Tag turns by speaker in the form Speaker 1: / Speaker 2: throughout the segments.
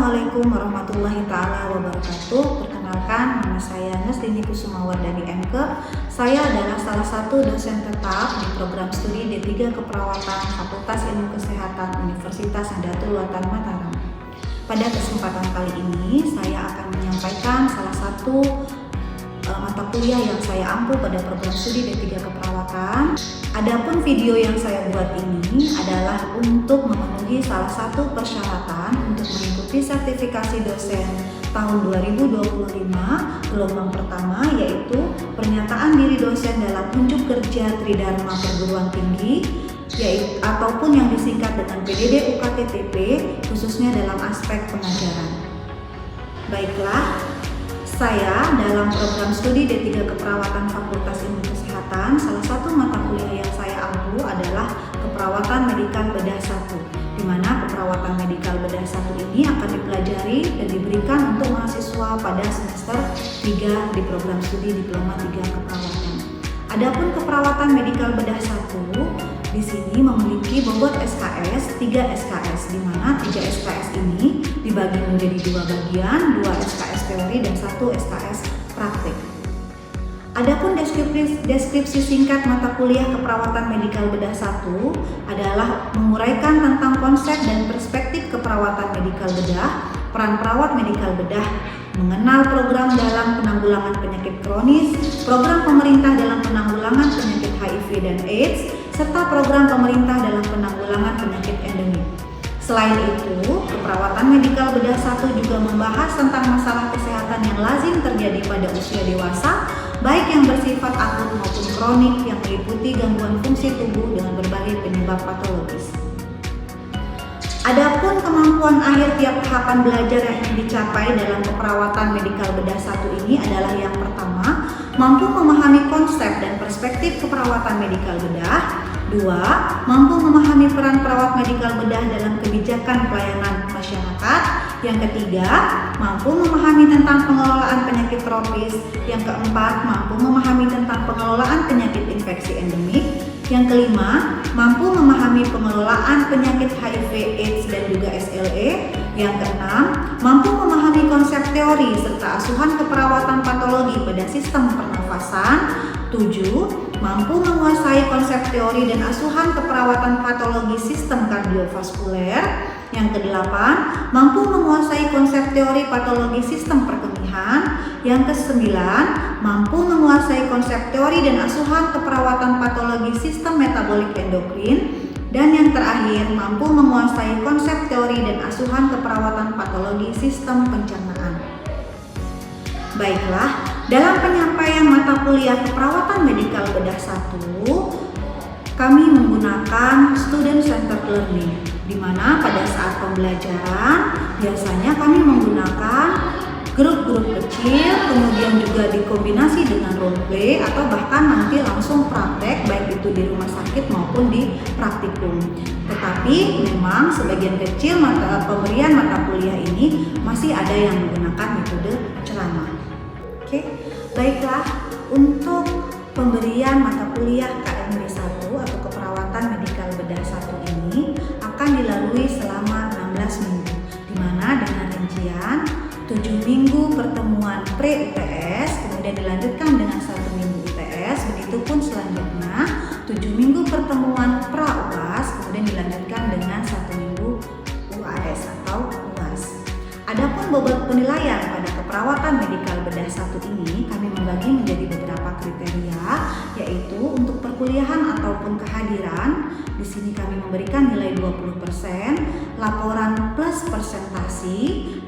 Speaker 1: Assalamualaikum warahmatullahi ta'ala wabarakatuh. Perkenalkan, nama saya Neslini Kusumawardani MK. Saya adalah salah satu dosen tetap di program studi D3 Keperawatan Fakultas Ilmu Kesehatan Universitas Nahdlatul Ulama Mataram. Pada kesempatan kali ini, saya akan menyampaikan salah satu mata kuliah yang saya ampu pada program studi D3 Keperawatan. Adapun video yang saya buat ini adalah untuk memenuhi salah satu persyaratan untuk mengikuti sertifikasi dosen tahun 2025 gelombang pertama, yaitu pernyataan diri dosen dalam unjuk kerja Tridharma Perguruan Tinggi, yaitu ataupun yang disingkat dengan PDD UKTTP, khususnya dalam aspek pengajaran. Baiklah, saya dalam program studi D3 Keperawatan Fakultas Ilmu Kesehatan, salah satu mata kuliah yang saya ampu adalah Keperawatan Medikal Bedah 1, di mana keperawatan medikal bedah 1 ini akan dipelajari dan diberikan untuk mahasiswa pada semester 3 di program studi Diploma 3 Keperawatan. Adapun keperawatan medikal bedah 1 di sini memiliki bobot SKS 3 SKS, di mana 3 SKS ini dibagi menjadi 2 bagian, 2 SKS teori dan 1 SKS praktik. Adapun deskripsi singkat mata kuliah keperawatan medikal bedah 1 adalah menguraikan tentang konsep dan perspektif keperawatan medikal bedah, peran perawat medikal bedah, mengenal program dalam penanggulangan penyakit kronis, program pemerintah dalam penanggulangan penyakit HIV dan AIDS, serta program pemerintah dalam penanggulangan penyakit endemik. Selain itu, keperawatan medikal bedah 1 juga membahas tentang masalah kesehatan yang lazim terjadi pada usia dewasa, baik yang bersifat akut maupun kronik, yang meliputi gangguan fungsi tubuh dengan berbagai penyebab patologis. Adapun kemampuan akhir tiap tahapan belajar yang ingin dicapai dalam keperawatan medikal bedah 1 ini adalah yang pertama, mampu memahami konsep dan perspektif keperawatan medikal bedah. 2. Mampu memahami peran perawat medikal bedah dalam kebijakan pelayanan masyarakat. Yang ketiga, mampu memahami tentang pengelolaan penyakit tropis. Yang keempat, mampu memahami tentang pengelolaan penyakit infeksi endemik. Yang kelima, mampu memahami pengelolaan penyakit HIV, AIDS, dan juga SLE. Yang keenam, mampu memahami konsep teori serta asuhan keperawatan patologi pada sistem pernafasan. 7. Mampu menguasai konsep teori dan asuhan keperawatan patologi sistem kardiovaskuler. Yang kedelapan, mampu menguasai konsep teori patologi sistem perkemihan. Yang kesembilan, mampu menguasai konsep teori dan asuhan keperawatan patologi sistem metabolik endokrin. Dan yang terakhir, mampu menguasai konsep teori dan asuhan keperawatan patologi sistem pencernaan. Baiklah, dalam penyampaian mata kuliah keperawatan medikal bedah 1, kami menggunakan student centered learning, di mana pada saat pembelajaran biasanya kami menggunakan grup-grup kecil, kemudian juga dikombinasi dengan role play atau bahkan nanti langsung praktek, baik itu di rumah sakit maupun di praktikum. Tetapi memang sebagian kecil pemberian mata kuliah ini masih ada yang menggunakan metode ceramah. Oke, baiklah, untuk pemberian mata kuliah KMB 1 atau keperawatan medikal bedah 1 ini akan dilalui selama 16 minggu, di mana dengan rincian 7 minggu pertemuan pre-UTS, kemudian dilanjutkan dengan 1 minggu UTS, begitupun selanjutnya 7 minggu pertemuan pra-UAS, kemudian dilanjutkan dengan 1 minggu UAS atau UAS. Adapun bobot penilaian pada keperawatan medikal bedah 1 ini kami membagi menjadi beberapa kriteria, yaitu untuk perkuliahan ataupun kehadiran. Di sini kami memberikan nilai 20%, laporan plus presentasi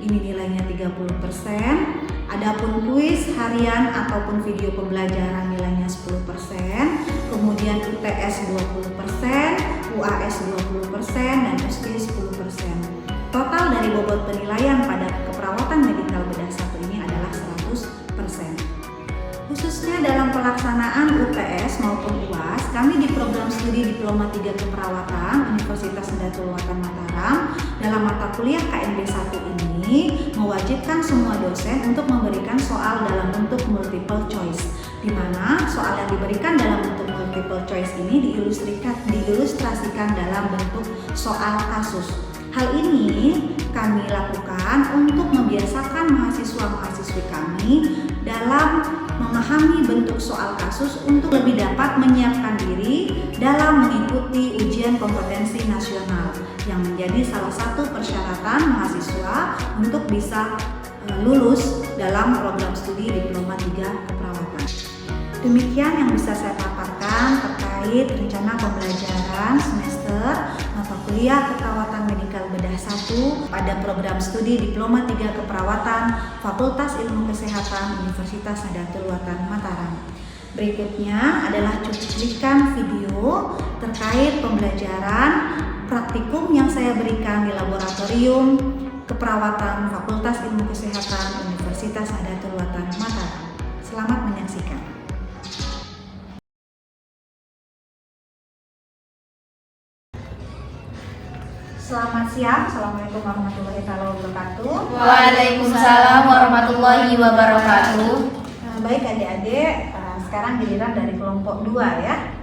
Speaker 1: ini nilainya 30%. Adapun kuis harian ataupun video pembelajaran nilainya 10%, kemudian UTS 20%, UAS 20%, dan ST 10%. Total dari bobot penilaian pada keperawatan medikal bedah 1 ini adalah 100%. Khususnya dalam pelaksanaan UTS maupun UAS, kami di program studi Diploma 3 Keperawatan Universitas Nahdlatul Ulama Mataram dalam mata kuliah KMB 1 ini mewajibkan semua dosen untuk memberikan soal dalam bentuk multiple choice, di mana soal yang diberikan dalam bentuk multiple choice ini diilustrasikan dalam bentuk soal kasus. Hal ini kami lakukan untuk membiasakan mahasiswa-mahasiswi kami dalam memahami bentuk soal kasus untuk lebih dapat menyiapkan diri dalam mengikuti ujian kompetensi nasional yang menjadi salah satu persyaratan mahasiswa untuk bisa lulus dalam program studi Diploma 3 Keperawatan. Demikian yang bisa saya paparkan terkait rencana pembelajaran semester mata kuliah Keperawatan Medikal Bedah 1 pada program studi Diploma 3 Keperawatan Fakultas Ilmu Kesehatan Universitas Nahdlatul Ulama Mataram. Berikutnya adalah cuplikan video terkait pembelajaran praktikum yang saya berikan di laboratorium Keperawatan Fakultas Ilmu Kesehatan Universitas Nahdlatul Ulama Mataram. Selamat menyaksikan. Selamat siang, Assalamualaikum warahmatullahi wabarakatuh.
Speaker 2: Waalaikumsalam warahmatullahi wabarakatuh.
Speaker 1: Baik adik-adik, sekarang giliran dari kelompok 2 ya.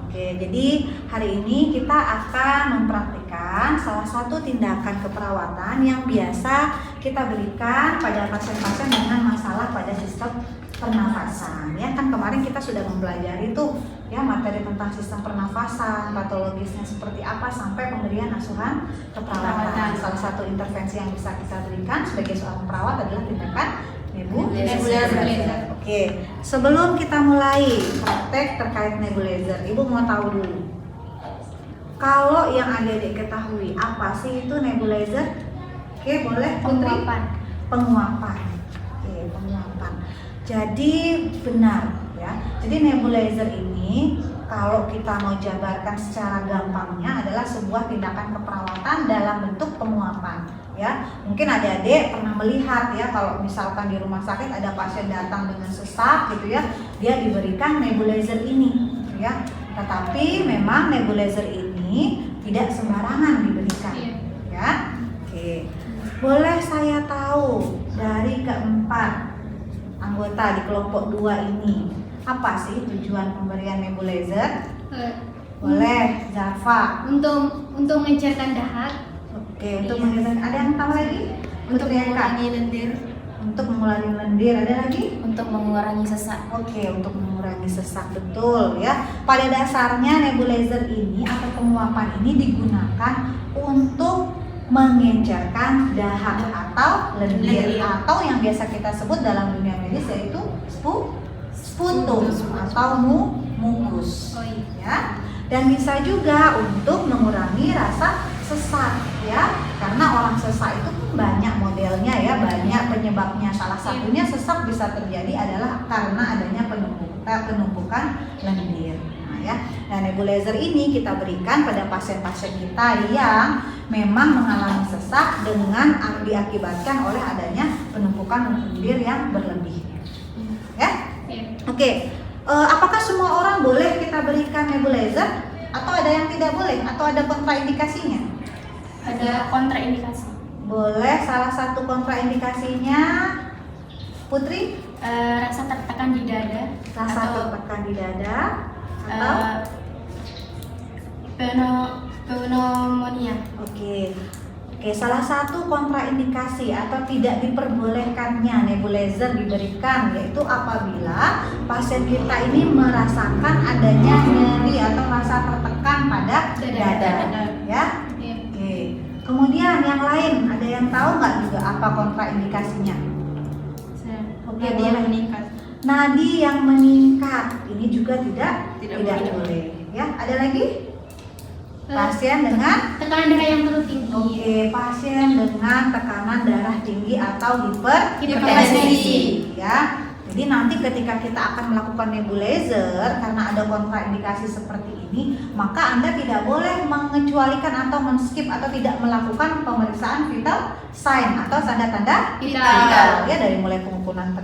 Speaker 1: Oke, jadi hari ini kita akan mempraktikkan salah satu tindakan keperawatan yang biasa kita berikan pada pasien-pasien dengan masalah pada sistem pernafasan. Ya kan kemarin kita sudah mempelajari tuh ya materi tentang sistem pernafasan, patologisnya seperti apa sampai pemberian asuhan keperawatan. Salah satu intervensi yang bisa kita berikan sebagai seorang perawat adalah tindakan nebulizer. Oke, sebelum kita mulai praktek terkait nebulizer, Ibu mau tahu dulu. Kalau yang adik-adik ketahui apa sih itu nebulizer? Oke, boleh Putri? Penguapan. Oke, penguapan. Jadi benar ya. Jadi nebulizer ini kalau kita mau jabarkan secara gampangnya adalah sebuah tindakan keperawatan dalam bentuk penguapan ya. Mungkin adik-adik pernah melihat ya kalau misalkan di rumah sakit ada pasien datang dengan sesak gitu ya, dia diberikan nebulizer ini ya. Tetapi memang nebulizer ini tidak sembarangan diberikan ya. Oke. Boleh saya tahu dari keempat anggota di kelompok 2 ini apa sih tujuan pemberian nebulizer? Boleh, Zafa.
Speaker 2: Untuk mengencangkan dahak.
Speaker 1: Oke, untuk mengencangkan. Ada yang tahu lagi?
Speaker 2: Untuk mengurangi lendir.
Speaker 1: Untuk mengurangi lendir. Ada lagi?
Speaker 2: Untuk mengurangi sesak.
Speaker 1: Oke, untuk mengurangi sesak, betul ya. Pada dasarnya nebulizer ini atau penguapan ini digunakan untuk mengencerkan dahak atau lendir atau yang biasa kita sebut dalam dunia medis yaitu sputum atau mukus ya. Dan bisa juga untuk mengurangi rasa sesak ya, karena orang sesak itu banyak modelnya ya, banyak penyebabnya. Salah satunya sesak bisa terjadi adalah karena adanya penumpukan lendir. Nah, nebulizer ini kita berikan pada pasien-pasien kita yang memang mengalami sesak dengan diakibatkan oleh adanya penumpukan lendir yang berlebih. Ya? Oke. Apakah semua orang boleh kita berikan nebulizer atau ada yang tidak boleh atau ada kontraindikasinya?
Speaker 2: Ada kontraindikasi.
Speaker 1: Boleh. Salah satu kontraindikasinya, Putri?
Speaker 2: Rasa tertekan di dada.
Speaker 1: Rasa tertekan di dada.
Speaker 2: Pneumonia.
Speaker 1: Oke, salah satu kontraindikasi atau tidak diperbolehkannya nebulizer diberikan yaitu apabila pasien kita ini merasakan adanya nyeri atau rasa tertekan pada dada. Ya. Oke. Kemudian yang lain, ada yang tahu nggak juga apa kontraindikasinya? Oke,
Speaker 2: Nadi yang meningkat.
Speaker 1: Nadi yang meningkat ini juga tidak boleh. Ya, ada lagi? Pasien dengan
Speaker 2: tekanan darah yang terlalu tinggi.
Speaker 1: Oke, pasien dengan tekanan darah tinggi atau
Speaker 2: hipertensi.
Speaker 1: Ya. Jadi nanti ketika kita akan melakukan nebulizer karena ada kontraindikasi seperti ini, maka Anda tidak boleh mengecualikan atau men-skip atau tidak melakukan pemeriksaan vital sign atau tanda-tanda vital. Ya, dari mulai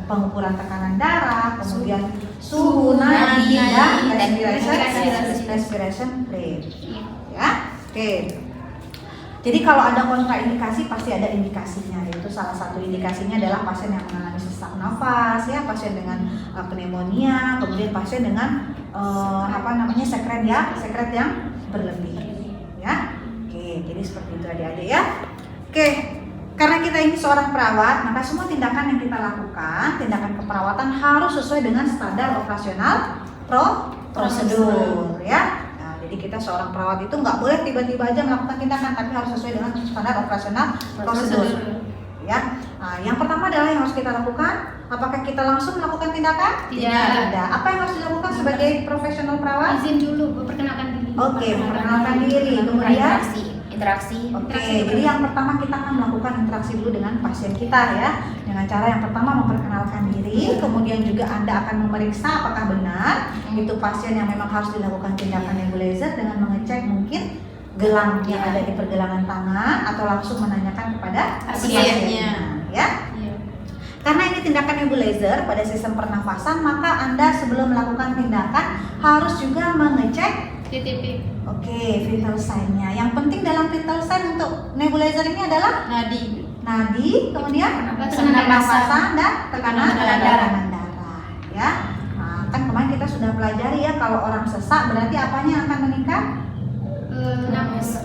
Speaker 1: pengukuran tekanan darah, kemudian suhu nadi dan respiration rate. Ya. Oke. Jadi kalau ada kontraindikasi pasti ada indikasinya, yaitu salah satu indikasinya adalah pasien yang mengalami sesak nafas, ya, pasien dengan pneumonia, kemudian pasien dengan sekret yang berlebih, ya. Oke. jadi seperti itu adik-adik ya. Oke, karena kita ini seorang perawat, maka semua tindakan yang kita lakukan, tindakan keperawatan harus sesuai dengan standar operasional prosedur ya. Nah, jadi kita seorang perawat itu nggak boleh tiba-tiba aja melakukan tindakan, tapi harus sesuai dengan standar operasional prosedur ya. Nah, yang pertama adalah yang harus kita lakukan, apakah kita langsung melakukan tindakan? Tidak. Apa yang harus dilakukan sebagai profesional perawat?
Speaker 2: Izin dulu, perkenalkan diri.
Speaker 1: Oke, memperkenalkan diri, kemudian
Speaker 3: interaksi.
Speaker 1: Oke, jadi yang pertama kita akan melakukan interaksi dulu dengan pasien kita ya. Dengan cara yang pertama memperkenalkan diri, kemudian juga Anda akan memeriksa apakah benar itu pasien yang memang harus dilakukan tindakan nebulizer dengan mengecek mungkin gelang yang ada di pergelangan tangan atau langsung menanyakan kepada pasiennya ya. Karena ini tindakan nebulizer pada sistem pernafasan, maka Anda sebelum melakukan tindakan harus juga mengecek
Speaker 2: TTP.
Speaker 1: Oke, vital sign-nya. Yang penting dalam vital sign untuk nebulizer ini adalah nadi, kemudian pernafasan dan tekanan darah ya. Nah, kan kemarin kita sudah pelajari ya, kalau orang sesak berarti apanya yang akan meningkat?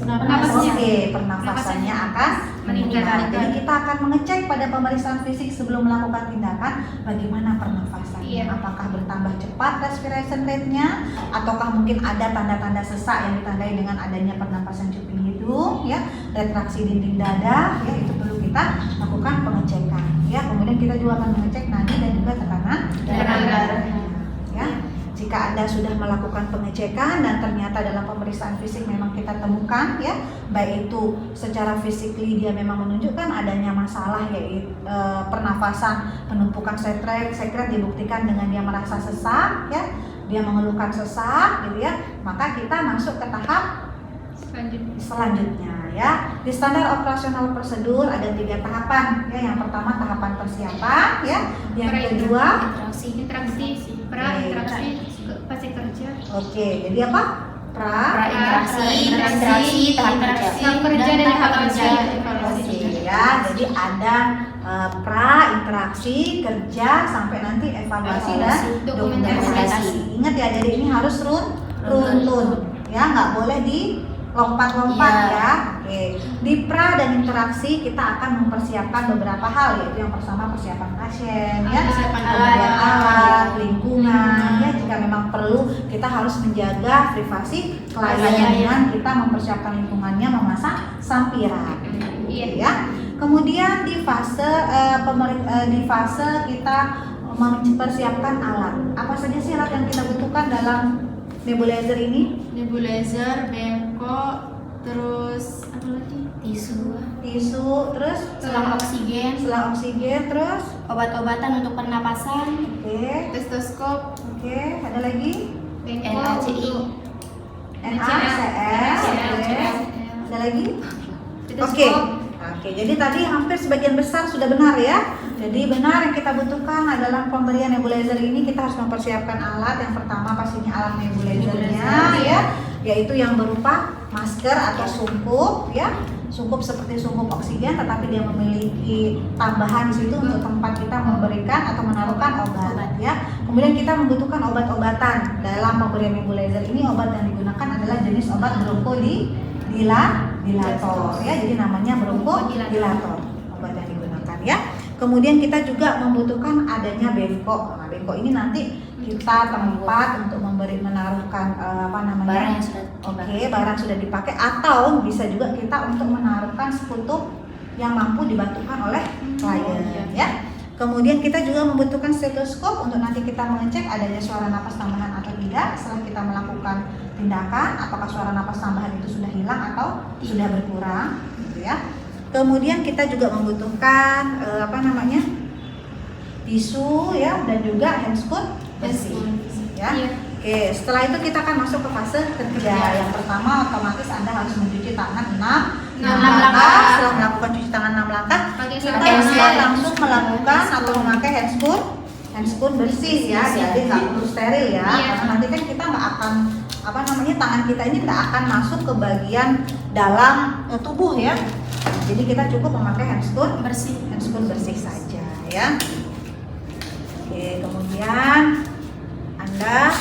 Speaker 2: Napasnya.
Speaker 1: Oke, pernafasannya akan meningkat. Jadi kita akan mengecek pada pemeriksaan fisik sebelum melakukan tindakan bagaimana pernafasannya. Apakah bertambah cepat respiration rate-nya, ataukah mungkin ada tanda-tanda sesak yang ditandai dengan adanya pernapasan cuping hidung, ya, retraksi dinding dada, ya, itu perlu kita lakukan pengecekan. Ya, kemudian kita juga akan mengecek nadi dan juga tekanan darah. Ya. Jika Anda sudah melakukan pengecekan dan ternyata dalam pemeriksaan fisik memang kita temukan ya, baik itu secara fisikly dia memang menunjukkan adanya masalah yaitu pernafasan, penumpukan sekret dibuktikan dengan dia merasa sesak ya, dia mengeluhkan sesak gitu ya, maka kita masuk ke tahap selanjutnya ya. Di standar operasional prosedur ada 3 tahapan ya. Yang pertama tahapan persiapan ya, yang kedua
Speaker 2: interaksi pasien kerja.
Speaker 1: Oke, jadi apa?
Speaker 3: Interaksi, tahap kerja
Speaker 2: dan tahap kerja.
Speaker 1: Oke ya, jadi ada interaksi, kerja sampai nanti evaluasi dan dokumentasi. Ingat ya, jadi ini harus runtun ya, nggak boleh di lompat-lompat ya. Oke. Di pra dan interaksi kita akan mempersiapkan beberapa hal, yaitu yang pertama persiapan pasien ya, kemudian alat, lingkungan ya, jika memang perlu kita harus menjaga privasi klien dengan kita mempersiapkan lingkungannya, memasang sampiran ya. Kemudian di fase kita mempersiapkan alat. Apa saja sih alat yang kita butuhkan dalam nebulizer ini?
Speaker 3: Nebulizer, bengkok, terus apa lagi? Tisu,
Speaker 2: terus selang oksigen,
Speaker 1: terus
Speaker 2: obat-obatan untuk pernapasan,
Speaker 3: stetoskop,
Speaker 1: ada lagi
Speaker 3: NaCi,
Speaker 1: NaCl, ada lagi? Oke, jadi tadi hampir sebagian besar sudah benar ya. Jadi benar yang kita butuhkan adalah pemberian nebulizer ini kita harus mempersiapkan alat. Yang pertama pastinya alat nebulizernya ya, yaitu yang berupa masker atau sungkup ya. Sungkup seperti sungkup oksigen, tetapi dia memiliki tambahan di situ untuk tempat kita memberikan atau menaruhkan obat ya. Kemudian kita membutuhkan obat-obatan dalam pemberian nebulizer ini. Obat yang digunakan adalah jenis obat bronchodilator ya, jadi namanya bronchodilator obat yang digunakan ya. Kemudian kita juga membutuhkan adanya bengkok. Nah, bengkok ini nanti kita tempat untuk menaruhkan barang yang sudah dipakai, atau bisa juga kita untuk menaruhkan sekutu yang mampu dibantukan oleh klien ya. Kemudian kita juga membutuhkan stetoskop untuk nanti kita mengecek adanya suara napas tambahan atau tidak setelah kita melakukan tindakan, apakah suara napas tambahan itu sudah hilang atau sudah berkurang gitu ya. Kemudian kita juga membutuhkan tisu ya, dan juga handscoon bersih ya. Oke, setelah itu kita akan masuk ke fase ketiga. Yang pertama otomatis Anda harus mencuci tangan 6 langkah. Setelah melakukan cuci tangan 6 langkah, kita langsung melakukan atau memakai handscoon bersih ya. Jadi nggak perlu steril ya, karena nanti kan kita nggak akan tangan kita ini nggak akan masuk ke bagian dalam tubuh ya. Jadi kita cukup memakai handscoon bersih saja ya. Oke, kemudian Anda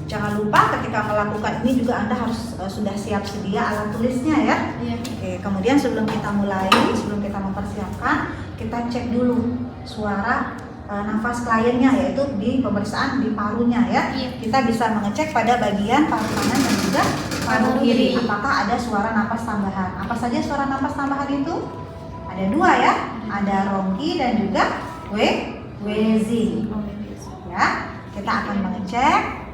Speaker 1: Jangan lupa ketika melakukan ini juga Anda harus sudah siap sedia alat tulisnya ya.
Speaker 3: Iya.
Speaker 1: Oke, kemudian sebelum kita mulai, sebelum kita mempersiapkan, kita cek dulu suara nafas kliennya, yaitu di pemeriksaan di parunya ya.
Speaker 2: Iya.
Speaker 1: Kita bisa mengecek pada bagian paru kanan dan juga paru kiri apakah ada suara nafas tambahan. Apa saja suara nafas tambahan itu? Ada 2 ya, ada ronki dan juga wheezing. Ya, kita akan mengecek.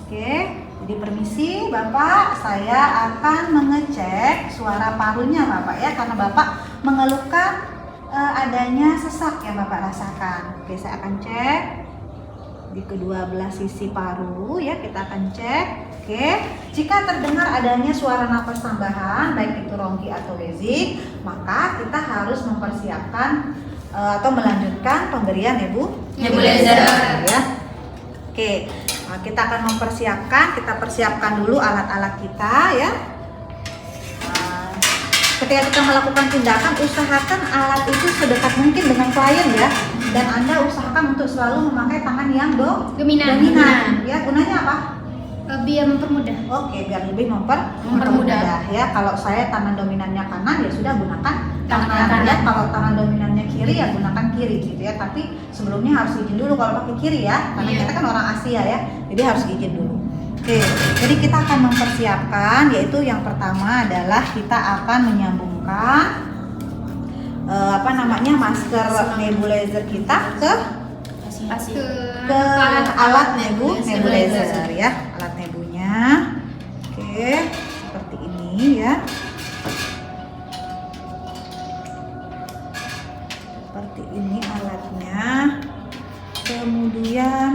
Speaker 1: Oke, jadi permisi Bapak, saya akan mengecek suara parunya Bapak ya, karena Bapak mengeluhkan adanya sesak yang Bapak rasakan. Oke, saya akan cek di kedua belah sisi paru ya, kita akan cek. Oke, jika terdengar adanya suara nafas tambahan, baik itu ronki atau wheezing, maka kita harus mempersiapkan atau melanjutkan pemberian
Speaker 3: Nebulizer.
Speaker 1: ya. Oke, kita akan kita persiapkan dulu alat-alat kita ya. Ketika kita melakukan tindakan, usahakan alat itu sedekat mungkin dengan klien ya. Dan Anda usahakan untuk selalu memakai tangan yang
Speaker 2: Dominan.
Speaker 1: ya. Gunanya apa?
Speaker 2: Biar mempermudah.
Speaker 1: Oke, biar lebih mempermudah ya. Kalau saya tangan dominannya kanan, ya sudah gunakan
Speaker 3: Tangan
Speaker 1: kanan
Speaker 3: kanan.
Speaker 1: ya. Kalau tangan dominannya kiri, ya gunakan kiri gitu ya. Tapi sebelumnya harus izin dulu kalau pakai kiri ya, karena
Speaker 3: Iya.
Speaker 1: kita kan orang Asia ya, jadi harus izin dulu. Oke, jadi kita akan mempersiapkan, yaitu yang pertama adalah kita akan menyambungkan masker nebulizer kita ke
Speaker 2: Ke
Speaker 1: alat nebulizer ya, alat nebunya. Oke, seperti ini ya. Seperti ini alatnya. Kemudian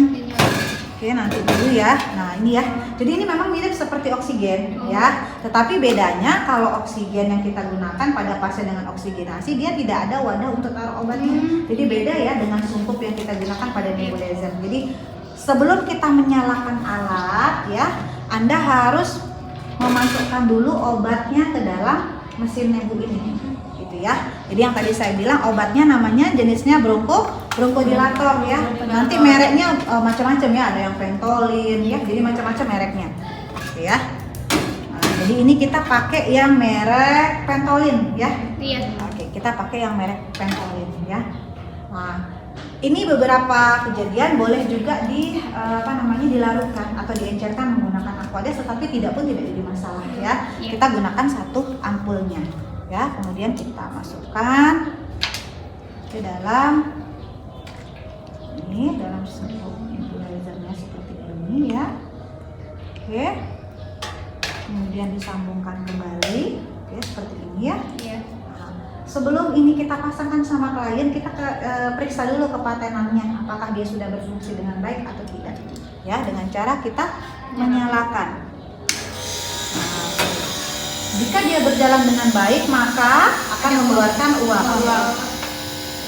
Speaker 1: oke, nanti dulu ya. Nah, ini ya. Jadi ini memang mirip seperti oksigen ya. Tetapi bedanya kalau oksigen yang kita gunakan pada pasien dengan oksigenasi, dia tidak ada wadah untuk taruh obatnya. Jadi beda ya dengan sungkup yang kita gunakan pada nebulizer. Jadi sebelum kita menyalakan alat ya, Anda harus memasukkan dulu obatnya ke dalam mesin nebu ini. Gitu ya. Jadi yang tadi saya bilang obatnya namanya jenisnya bronkodilator ya. Nanti mereknya macam-macam ya, ada yang Ventolin ya. Jadi macam-macam mereknya. Oke ya. Nah, jadi ini kita pakai yang merek Ventolin ya.
Speaker 2: Iya.
Speaker 1: Oke, kita pakai yang merek Ventolin ya. Nah, ini beberapa kejadian boleh juga dilarutkan atau diencerkan menggunakan aquades, tetapi tidak jadi masalah ya.
Speaker 2: Iya.
Speaker 1: Kita gunakan 1 ampulnya. Ya, kemudian kita masukkan ke dalam sungkup nebulizernya seperti ini ya. Oke, kemudian disambungkan kembali, oke, seperti ini ya.
Speaker 2: Iya.
Speaker 1: Nah, sebelum ini kita pasangkan sama klien, kita periksa dulu kepatenannya, apakah dia sudah berfungsi dengan baik atau tidak ya, dengan cara kita menyalakan. Jika dia berjalan dengan baik, maka akan mengeluarkan uap.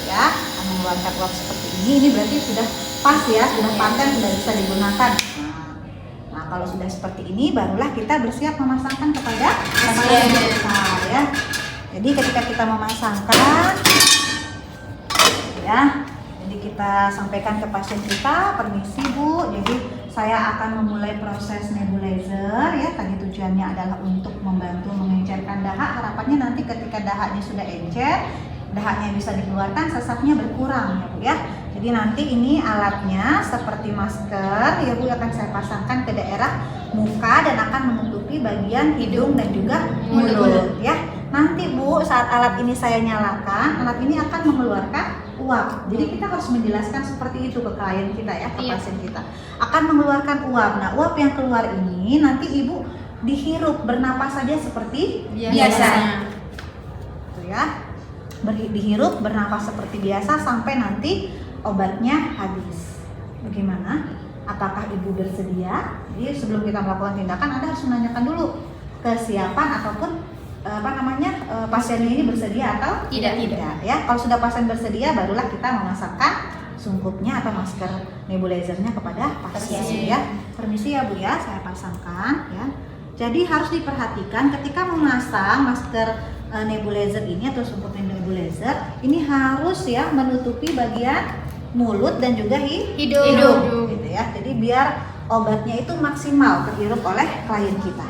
Speaker 1: Ya, akan mengeluarkan uap seperti ini. Ini berarti sudah pas ya, sudah paten, sudah bisa digunakan. Nah, kalau sudah seperti ini, barulah kita bersiap memasangkan kepada pasien kita ya. Jadi ketika kita memasangkan, ya, jadi kita sampaikan ke pasien kita, permisi Bu, jadi saya akan memulai proses nebulizer ya. Tadi tujuannya adalah untuk membantu mengencerkan dahak. Harapannya nanti ketika dahaknya sudah encer, dahaknya bisa dikeluarkan, sesaknya berkurang ya Bu ya. Jadi nanti ini alatnya seperti masker ya Bu, akan saya pasangkan ke daerah muka dan akan menutupi bagian hidung dan juga mulut ya. Nanti Bu, saat alat ini saya nyalakan, alat ini akan mengeluarkan uap. Jadi kita harus menjelaskan seperti itu ke klien kita ya, ke pasien kita. Akan mengeluarkan uap. Nah, uap yang keluar ini nanti Ibu dihirup, bernapas saja seperti biasa. Tuh ya. Dihirup, bernapas seperti biasa sampai nanti obatnya habis. Bagaimana? Apakah Ibu bersedia? Jadi sebelum kita melakukan tindakan, Anda harus menanyakan dulu kesiapan ataupun pasiennya ini bersedia atau
Speaker 3: Tidak.
Speaker 1: ya. Kalau sudah pasien bersedia, barulah kita memasangkan sungkupnya atau masker nebulizernya kepada pasien ya. Permisi ya Bu ya, saya pasangkan ya. Jadi harus diperhatikan ketika memasang masker nebulizer ini atau sungkup nebulizer, ini harus ya menutupi bagian mulut dan juga hidung gitu ya. Jadi biar obatnya itu maksimal terhirup oleh klien kita,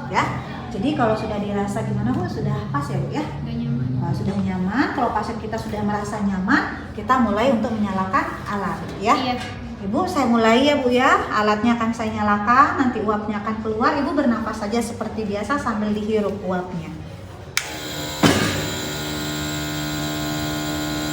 Speaker 1: ya. Jadi kalau sudah dirasa gimana Bu, sudah pas ya Bu ya?
Speaker 2: Udah nyaman.
Speaker 1: Sudah nyaman. Kalau pasien kita sudah merasa nyaman, kita mulai untuk menyalakan alat, ya.
Speaker 2: Iya.
Speaker 1: Ibu, saya mulai ya Bu ya. Alatnya akan saya nyalakan, nanti uapnya akan keluar. Ibu bernafas saja seperti biasa sambil dihirup uapnya.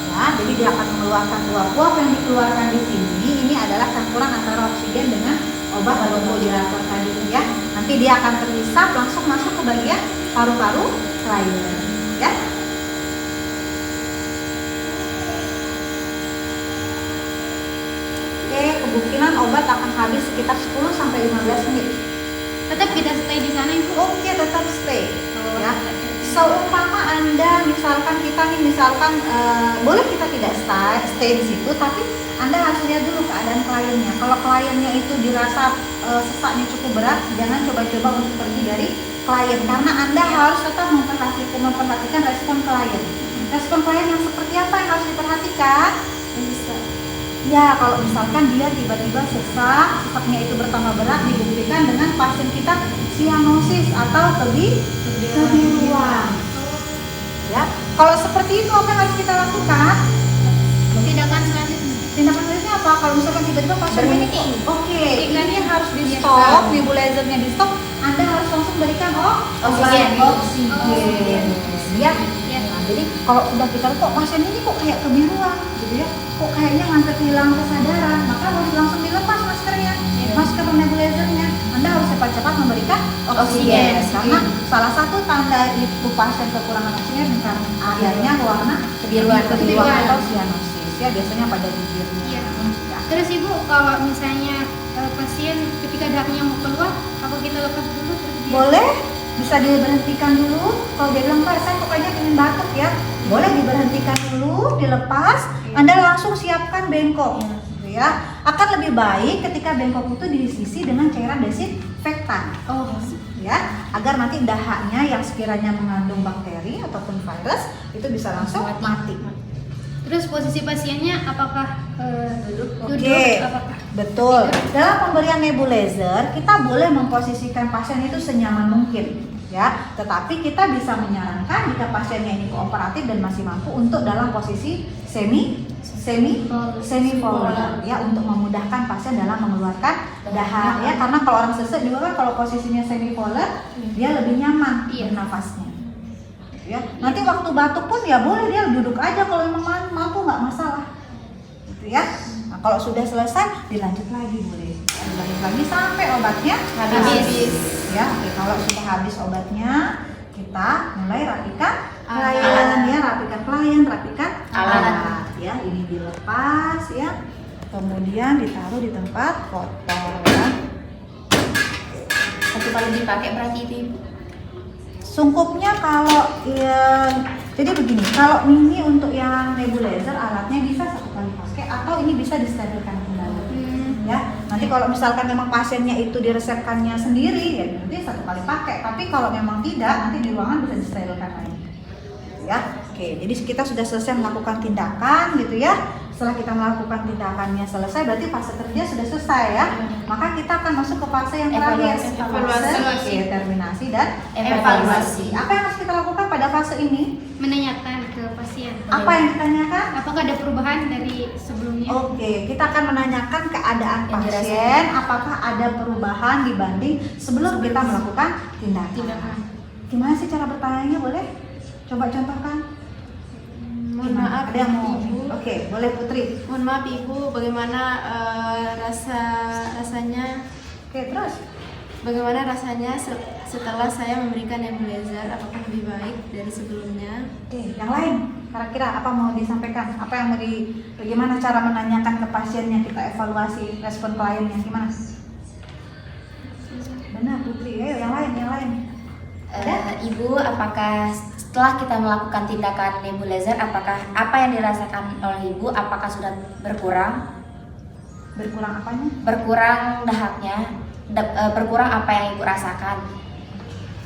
Speaker 1: Ya, jadi dia akan mengeluarkan uap yang dikeluarkan di sini. Ini adalah campuran antara oksigen dengan obat bronchodilator tadi ya. Nanti dia akan terhisap langsung masuk ke bagian paru-paru klien, ya. Oke, kemungkinan obat akan habis sekitar 10 sampai 15 menit.
Speaker 2: Tetap kita stay di sana Ibu.
Speaker 1: Oke, tetap stay. Ya. Seumpama Anda misalkan boleh kita tidak stay di situ, tapi Anda harus lihat dulu keadaan kliennya. Kalau kliennya itu dirasa sesaknya cukup berat, jangan coba-coba untuk pergi dari klien, karena Anda harus tetap memperhatikan respon klien. Respon klien yang seperti apa yang harus diperhatikan? Ya, kalau misalkan dia tiba-tiba sesaknya itu bertambah berat, dibuktikan dengan pasien kita sianosis atau kebiruan. Ya, kalau seperti itu apa yang harus kita lakukan?
Speaker 2: Tindakan selanjutnya.
Speaker 1: Tindakan selanjutnya apa? Kalau misalkan tiba-tiba pasien ini ini harus di stop, nebulizernya di stop, Anda harus langsung berikan oksigen. Ya. Nah, jadi kalau udah kita lihat kok pasien ini kok kayak kebiruan gitu ya, kok kayaknya hampir hilang kesadaran, maka harus langsung dilepas maskernya, masker nebulizernya. Anda harus cepat-cepat memberikan oksigen, karena salah satu tanda itu pasien kekurangan oksigen karena airnya warna kebiruan atau sianosis ya, biasanya pada bibirnya.
Speaker 2: Iya.
Speaker 1: Ya.
Speaker 2: Terus Ibu, kalau misalnya pasien ketika dahaknya mau keluar, apa kita lepas dulu?
Speaker 1: Boleh, bisa diberhentikan dulu. Kalau dia bilang, Pak, saya pokoknya ingin batuk ya, boleh diberhentikan dulu, dilepas. Anda langsung siapkan bengkok, gitu ya. Akan lebih baik ketika bengkok itu diisi dengan cairan desinfektan, ya, agar nanti dahaknya yang sekiranya mengandung bakteri ataupun virus itu bisa langsung mati.
Speaker 2: Terus posisi pasiennya apakah duduk?
Speaker 1: Oke,
Speaker 2: Apakah
Speaker 1: betul. Dalam pemberian nebulizer, kita boleh memposisikan pasien itu senyaman mungkin, ya. Tetapi kita bisa menyarankan jika pasiennya ini kooperatif dan masih mampu untuk dalam posisi semi polar, ya, untuk memudahkan pasien dalam mengeluarkan dahak, ya. Karena kalau orang sesek juga kan kalau posisinya semi polar, dia lebih nyaman bernafasnya. Ya, nanti waktu batuk pun ya boleh dia duduk aja kalau memang mampu, nggak masalah, gitu ya. Nah, kalau sudah selesai dilanjut lagi boleh, dilanjut lagi sampai obatnya habis. Ya, oke, kalau sudah habis obatnya kita mulai rapikan klien, ya, rapikan alat. Ya, ini dilepas ya, kemudian ditaruh di tempat kotor ya.
Speaker 3: Satu kali dipakai berarti itu Ibu?
Speaker 1: Sungkupnya kalau jadi begini, kalau ini untuk yang nebulizer alatnya bisa satu kali pakai atau ini bisa disterilkan kembali. Ya, nanti kalau misalkan memang pasiennya itu diresepkannya sendiri ya nanti satu kali pakai, tapi kalau memang tidak nanti di ruangan bisa disterilkan lagi. Ya, oke, jadi kita sudah selesai melakukan tindakan gitu ya. Setelah kita melakukan tindakannya selesai, berarti fase kerja sudah selesai ya. Maka kita akan masuk ke fase yang terakhir, fase determinasi dan evaluasi. Apa yang harus kita lakukan pada fase ini?
Speaker 2: menanyakan ke pasien
Speaker 1: Apa yang ditanyakan?
Speaker 2: apakah ada perubahan dari sebelumnya?
Speaker 1: Oke, kita akan menanyakan keadaan pasien, apakah ada perubahan dibanding sebelum kita melakukan tindakan. Gimana sih cara bertanya, boleh? Coba contohkan.
Speaker 3: Mohon maaf,
Speaker 1: ada yang mau?
Speaker 3: Ibu.
Speaker 1: Oke, boleh Putri.
Speaker 3: Mohon maaf Ibu, bagaimana rasanya?
Speaker 1: Oke, terus?
Speaker 3: Bagaimana rasanya setelah saya memberikan nebulizer? Apakah lebih baik dari sebelumnya?
Speaker 1: Oke, yang lain kira-kira apa mau disampaikan? Apa yang mau bagaimana cara menanyakan ke pasiennya, kita evaluasi respon kliennya gimana? Benar Putri, ayo yang lain.
Speaker 4: Ibu, apakah setelah kita melakukan tindakan nebulizer, apakah apa yang dirasakan oleh Ibu, apakah sudah berkurang?
Speaker 1: Berkurang apanya?
Speaker 4: Berkurang dahaknya, berkurang apa yang Ibu rasakan?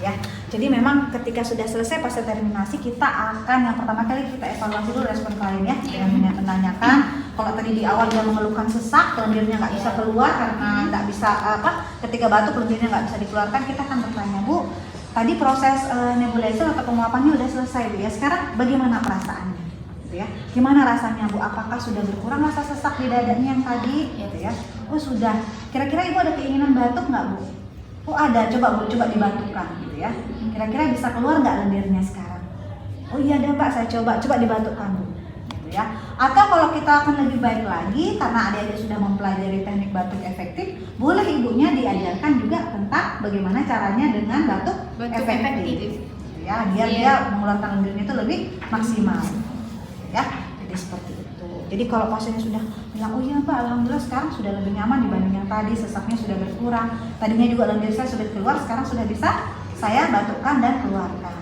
Speaker 1: ya. Jadi memang ketika sudah selesai fase terminasi, kita akan yang pertama kali kita evaluasi dulu respon klien ya, dengan menanyakan kalau tadi di awal dia mengeluhkan sesak, lendirnya nggak bisa keluar karena nggak bisa ketika batuk lendirnya nggak bisa dikeluarkan, kita akan bertanya, Bu, tadi proses nebulizer atau penguapannya udah selesai, Bu ya. Sekarang bagaimana perasaannya? Gitu ya. Gimana rasanya, Bu? Apakah sudah berkurang rasa sesak di dadanya yang tadi? Gitu ya. Oh sudah. Kira-kira Ibu ada keinginan batuk nggak, Bu? Oh ada, coba dibatukkan gitu ya. Kira-kira bisa keluar nggak lendirnya sekarang? Oh iya ada Pak, saya coba dibatukkan Bu. Gitu ya. Atau kalau kita akan lebih baik lagi, karena adik-adik sudah mempelajari teknik batuk efektif, boleh ibunya diajarkan juga tentang bagaimana caranya dengan batuk efektif. Gitu ya, biar dia mengeluarkan lendirnya itu lebih maksimal. Ya, jadi seperti itu. Jadi kalau pasiennya sudah bilang, oh iya Pak, alhamdulillah sekarang sudah lebih nyaman dibanding yang tadi, sesaknya sudah berkurang. Tadinya juga lendir saya sudah keluar, sekarang sudah bisa saya batukkan dan keluarkan.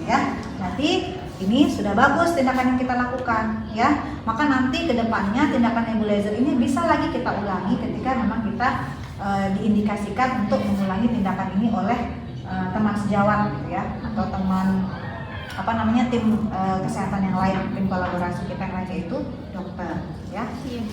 Speaker 1: Ya, berarti ini sudah bagus tindakan yang kita lakukan. Ya, maka nanti kedepannya tindakan nebulizer ini bisa lagi kita ulangi ketika memang kita diindikasikan untuk mengulangi tindakan ini oleh teman sejawat, gitu ya, atau teman tim kesehatan yang lain, tim kolaborasi kita yang lain, yaitu dokter ya.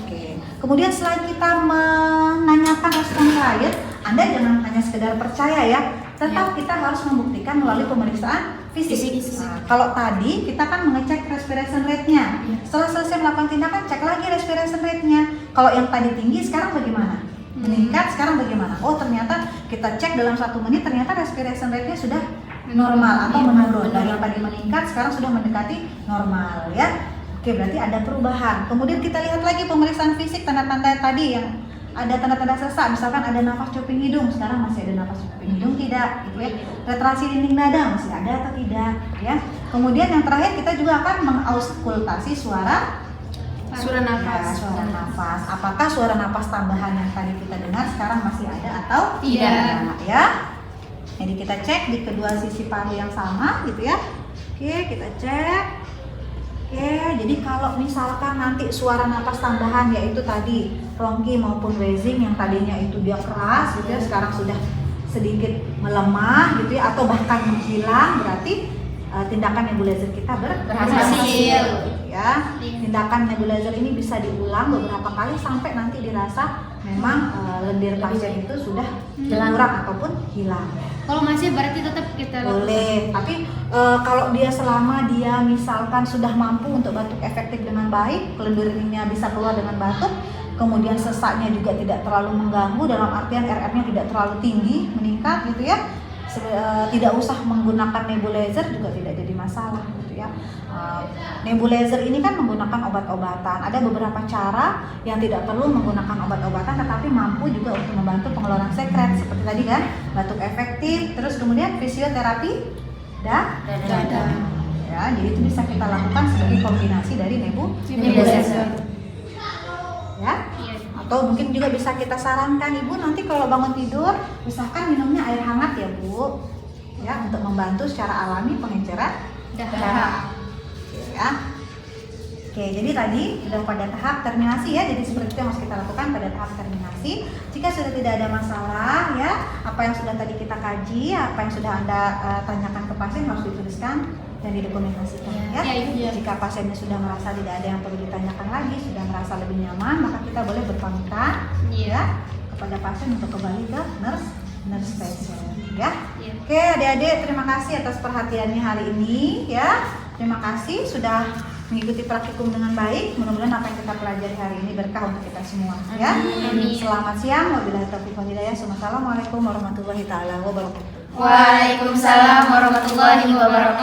Speaker 1: Oke. Kemudian selain kita menanyakan respon klien, Anda jangan hanya sekedar percaya ya, tetap kita harus membuktikan melalui pemeriksaan fisik. Nah, kalau tadi kita kan mengecek respiration rate-nya, setelah selesai melakukan tindakan cek lagi respiration rate-nya. Kalau yang tadi tinggi sekarang bagaimana? Meningkat sekarang bagaimana? Oh ternyata kita cek dalam 1 menit ternyata respiration rate-nya sudah normal atau menurun. Dari yang tadi meningkat sekarang sudah mendekati normal ya. Oke, berarti ada perubahan. Kemudian kita lihat lagi pemeriksaan fisik, tanda-tanda tadi yang ada tanda-tanda sesak, misalkan ada nafas cuping hidung, sekarang masih ada nafas cuping hidung tidak, gitu ya. Retraksi dinding dada masih ada atau tidak, ya. Kemudian yang terakhir kita juga akan mengauskultasi suara
Speaker 3: nafas.
Speaker 1: Ya, suara nafas. Apakah suara nafas tambahan yang tadi kita dengar sekarang masih ada atau tidak, ya. Jadi kita cek di kedua sisi paru yang sama, gitu ya. Oke, kita cek. Oke, jadi kalau misalkan nanti suara napas tambahan yaitu tadi bronki maupun wheezing yang tadinya itu dia keras gitu ya, sekarang sudah sedikit melemah gitu ya, atau bahkan menghilang, berarti tindakan nebulizer kita berhasil ya. Tindakan nebulizer ini bisa diulang beberapa kali sampai nanti dirasa memang lendir pasien itu sudah berkurang ataupun hilang.
Speaker 2: Kalau masih berarti tetap kita lakukan.
Speaker 1: Boleh, tapi kalau dia selama dia misalkan sudah mampu untuk batuk efektif dengan baik, lendirnya bisa keluar dengan batuk, kemudian sesaknya juga tidak terlalu mengganggu, dalam artian RF-nya tidak terlalu tinggi, meningkat gitu ya, tidak usah menggunakan nebulizer juga tidak jadi masalah gitu ya. Nebulizer ini kan menggunakan obat-obatan. Ada beberapa cara yang tidak perlu menggunakan obat-obatan tetapi mampu juga untuk membantu pengeluaran sekret seperti tadi kan, batuk efektif, terus kemudian fisioterapi dada. Ya, jadi itu bisa kita lakukan sebagai kombinasi dari nebulizer. Ya. Atau mungkin juga bisa kita sarankan Ibu nanti kalau bangun tidur misalkan minumnya air hangat ya Bu, ya, untuk membantu secara alami pengenceran dada. Ya. Oke, jadi tadi sudah pada tahap terminasi ya, jadi seperti itu yang harus kita lakukan pada tahap terminasi. Jika sudah tidak ada masalah ya, apa yang sudah tadi kita kaji, apa yang sudah Anda tanyakan ke pasien harus dituliskan dan didokumentasikan ya. Jika pasiennya sudah merasa tidak ada yang perlu ditanyakan lagi, sudah merasa lebih nyaman, maka kita boleh berpamitan ya kepada pasien untuk kembali ke nurse patient ya. Oke, adik-adik, terima kasih atas perhatiannya hari ini ya. Terima kasih sudah mengikuti praktikum dengan baik. Mudah-mudahan apa yang kita pelajari hari ini berkah untuk kita semua ya. Selamat siang, wabillahi taufiq wal hidayah. Assalamualaikum warahmatullahi taala wabarakatuh.
Speaker 4: Waalaikumsalam warahmatullahi wabarakatuh.